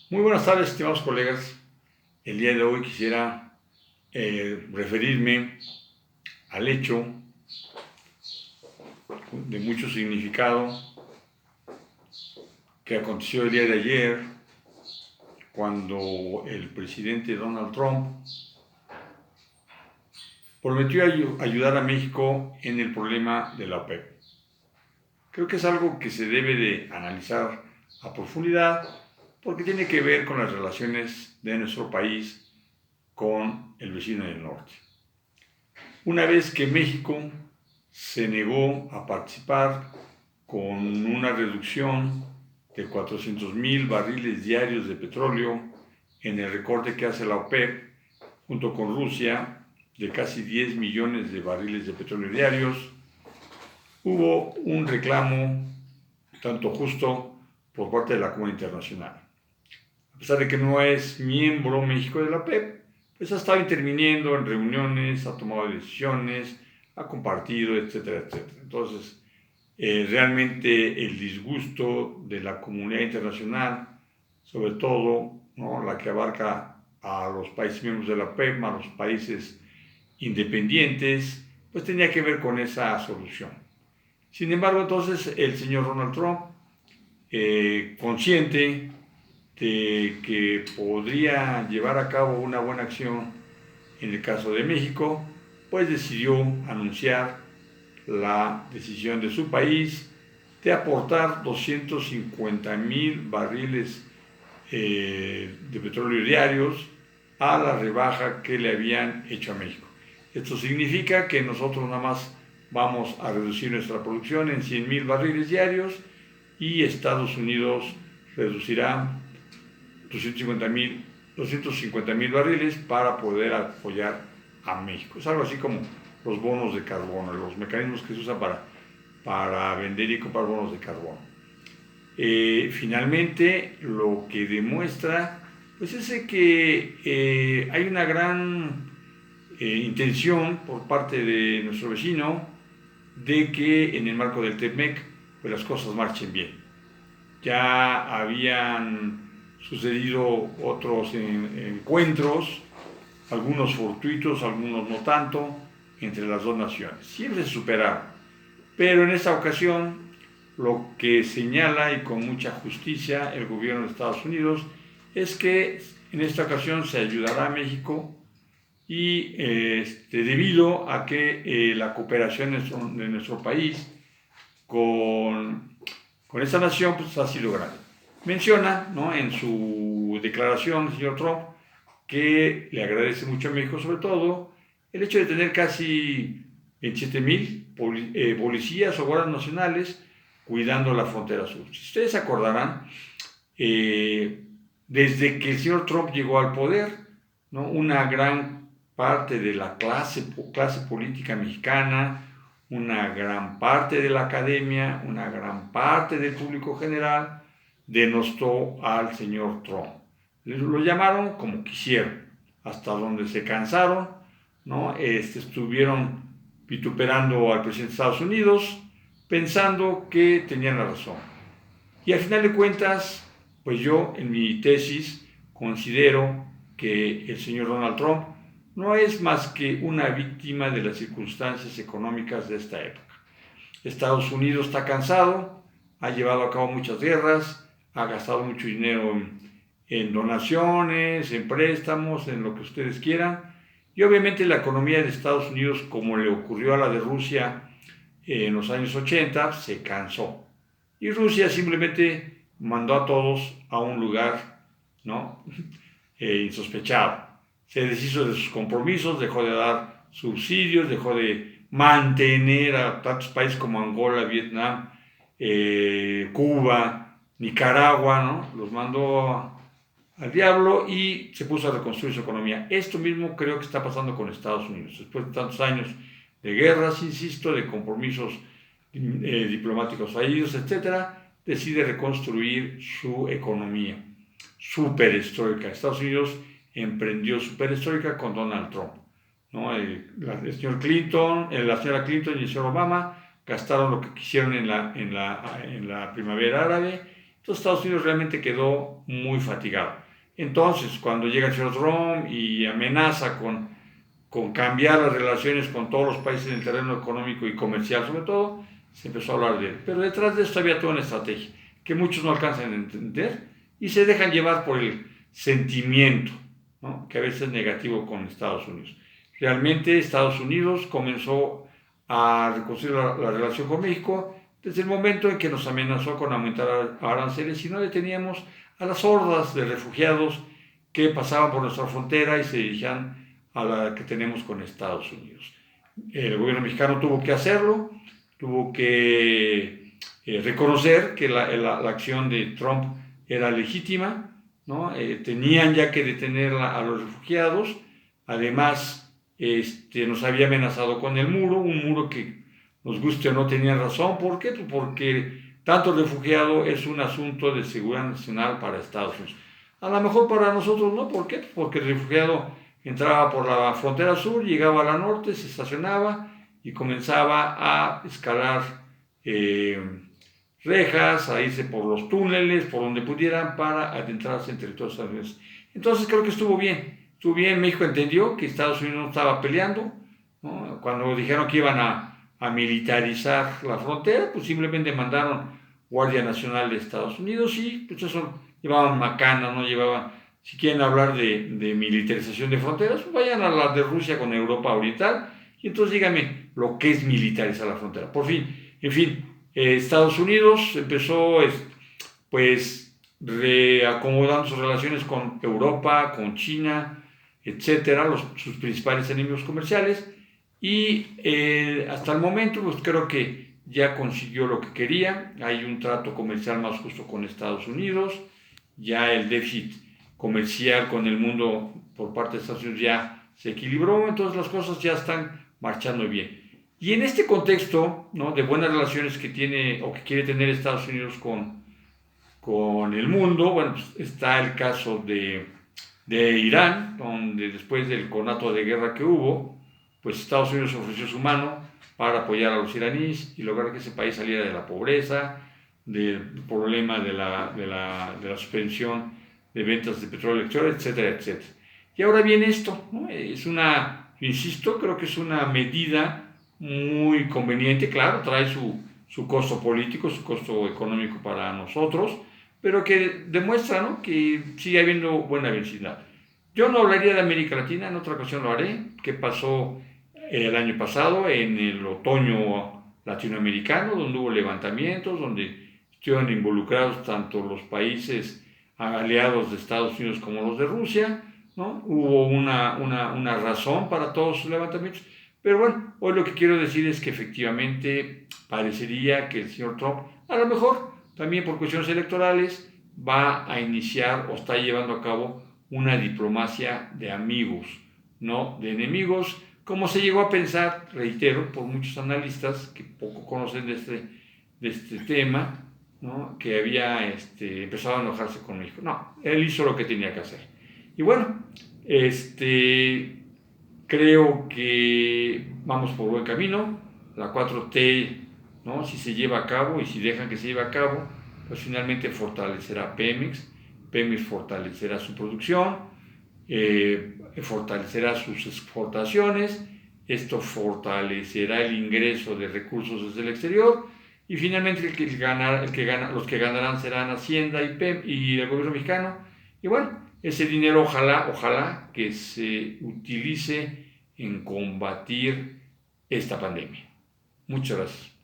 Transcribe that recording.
Muy buenas tardes, estimados colegas. El día de hoy quisiera referirme al hecho de mucho significado que aconteció el día de ayer cuando el presidente Donald Trump prometió ayudar a México en el problema de la OPEP. Creo que es algo que se debe de analizar a profundidad porque tiene que ver con las relaciones de nuestro país con el vecino del norte. Una vez que México se negó a participar con una reducción de 400,000 barriles diarios de petróleo en el recorte que hace la OPEP, junto con Rusia, de casi 10 millones de barriles de petróleo diarios, hubo un reclamo tanto justo por parte de la comunidad internacional. A pesar de que no es miembro México de la OPEP, pues ha estado interviniendo en reuniones, ha tomado decisiones, ha compartido, etcétera, etcétera. Entonces, realmente el disgusto de la comunidad internacional, sobre todo, ¿no?, la que abarca a los países miembros de la OPEP, a los países independientes, pues tenía que ver con esa solución. Sin embargo, entonces, el señor Donald Trump, consciente de que podría llevar a cabo una buena acción en el caso de México, pues decidió anunciar la decisión de su país de aportar 250,000 barriles de petróleo diarios a la rebaja que le habían hecho a México. Esto significa que nosotros nada más vamos a reducir nuestra producción en 100,000 barriles diarios y Estados Unidos reducirá 250,000 barriles para poder apoyar a México. Es algo así como los bonos de carbono, los mecanismos que se usan para vender y comprar bonos de carbono. Finalmente, lo que demuestra pues es que hay una gran intención por parte de nuestro vecino de que en el marco del TEMEC pues las cosas marchen bien. Ya habían sucedido otros encuentros, algunos fortuitos, algunos no tanto, entre las dos naciones. Siempre se superaron, pero en esta ocasión lo que señala, y con mucha justicia, el gobierno de Estados Unidos es que en esta ocasión se ayudará a México y debido a que la cooperación de nuestro país con esta nación pues, ha sido grande. Menciona, ¿no?, en su declaración el señor Trump que le agradece mucho a México, sobre todo el hecho de tener casi 27,000 policías o guardias nacionales cuidando la frontera sur. Si ustedes se acordarán, desde que el señor Trump llegó al poder, ¿no?, una gran parte de la clase política mexicana, una gran parte de la academia, una gran parte del público general denostó al señor Trump. Lo llamaron como quisieron, hasta donde se cansaron, ¿no? Estuvieron vituperando al presidente de Estados Unidos, pensando que tenían la razón. Y al final de cuentas, pues yo en mi tesis considero que el señor Donald Trump no es más que una víctima de las circunstancias económicas de esta época. Estados Unidos está cansado, ha llevado a cabo muchas guerras, ha gastado mucho dinero en donaciones, en préstamos, en lo que ustedes quieran, y obviamente la economía de Estados Unidos, como le ocurrió a la de Rusia en los años 80, se cansó. Y Rusia simplemente mandó a todos a un lugar, ¿no?, insospechado. Se deshizo de sus compromisos, dejó de dar subsidios, dejó de mantener a tantos países como Angola, Vietnam, Cuba, Nicaragua, ¿no? Los mandó al diablo y se puso a reconstruir su economía. Esto mismo creo que está pasando con Estados Unidos. Después de tantos años de guerras, insisto, de compromisos diplomáticos fallidos, etcétera, decide reconstruir su economía. Su perestroika. Estados Unidos emprendió su perestroika con Donald Trump, ¿no? El señor Clinton, la señora Clinton y el señor Obama gastaron lo que quisieron en la primavera árabe. Entonces Estados Unidos realmente quedó muy fatigado. Entonces, cuando llega el señor Trump y amenaza con cambiar las relaciones con todos los países en el terreno económico y comercial sobre todo, se empezó a hablar de él. Pero detrás de esto había toda una estrategia que muchos no alcanzan a entender y se dejan llevar por el sentimiento, ¿no?, que a veces es negativo con Estados Unidos. Realmente Estados Unidos comenzó a reconstruir la relación con México desde el momento en que nos amenazó con aumentar aranceles y no deteníamos a las hordas de refugiados que pasaban por nuestra frontera y se dirigían a la que tenemos con Estados Unidos. El gobierno mexicano tuvo que hacerlo, tuvo que reconocer que la acción de Trump era legítima, ¿no? Tenían ya que detener a los refugiados. Además, nos había amenazado con el muro, un muro que, nos guste o no, tenía razón. ¿Por qué? Pues porque tanto refugiado es un asunto de seguridad nacional para Estados Unidos. A lo mejor para nosotros no. ¿Por qué? Porque el refugiado entraba por la frontera sur, llegaba a la norte, se estacionaba y comenzaba a escalar rejas, a irse por los túneles, por donde pudieran, para adentrarse en territorios estadounidenses. Entonces creo que estuvo bien. México entendió que Estados Unidos no estaba peleando, ¿no? Cuando dijeron que iban a militarizar la frontera, pues simplemente mandaron Guardia Nacional de Estados Unidos y pues eso, llevaban macanas, no llevaban. Si quieren hablar de militarización de fronteras, pues vayan a la de Rusia con Europa Oriental y entonces díganme lo que es militarizar la frontera. Por fin, en fin, Estados Unidos empezó pues reacomodando sus relaciones con Europa, con China, etcétera, sus principales enemigos comerciales, y hasta el momento pues creo que ya consiguió lo que quería. Hay un trato comercial más justo con Estados Unidos, ya el déficit comercial con el mundo por parte de Estados Unidos ya se equilibró, entonces las cosas ya están marchando bien. Y en este contexto, ¿no?, de buenas relaciones que tiene o que quiere tener Estados Unidos con el mundo, bueno, pues está el caso de Irán, donde después del conato de guerra que hubo, pues Estados Unidos ofreció su mano para apoyar a los iraníes y lograr que ese país saliera de la pobreza, del problema de la suspensión de ventas de petróleo exterior, etcétera, etcétera. Y ahora viene esto, ¿no? Insisto, creo que es una medida muy conveniente. Claro, trae su costo político, su costo económico para nosotros, pero que demuestra, ¿no?, que sigue habiendo buena vecindad. Yo no hablaría de América Latina, en otra ocasión lo haré. ¿Qué pasó el año pasado, en el otoño latinoamericano, donde hubo levantamientos, donde estuvieron involucrados tanto los países aliados de Estados Unidos como los de Rusia, ¿no? Hubo una razón para todos sus levantamientos. Pero bueno, hoy lo que quiero decir es que efectivamente parecería que el señor Trump, a lo mejor también por cuestiones electorales, va a iniciar o está llevando a cabo una diplomacia de amigos, no de enemigos, como se llegó a pensar, reitero, por muchos analistas que poco conocen de este tema, ¿no?, que había empezado a enojarse con México. No, él hizo lo que tenía que hacer. Y bueno, creo que vamos por buen camino. La 4T, ¿no?, si se lleva a cabo y si dejan que se lleve a cabo, pues finalmente fortalecerá Pemex. Pemex fortalecerá su producción, fortalecerá sus exportaciones. Esto fortalecerá el ingreso de recursos desde el exterior y finalmente los que ganarán serán Hacienda y el gobierno mexicano. Y bueno, ese dinero ojalá que se utilice en combatir esta pandemia. Muchas gracias.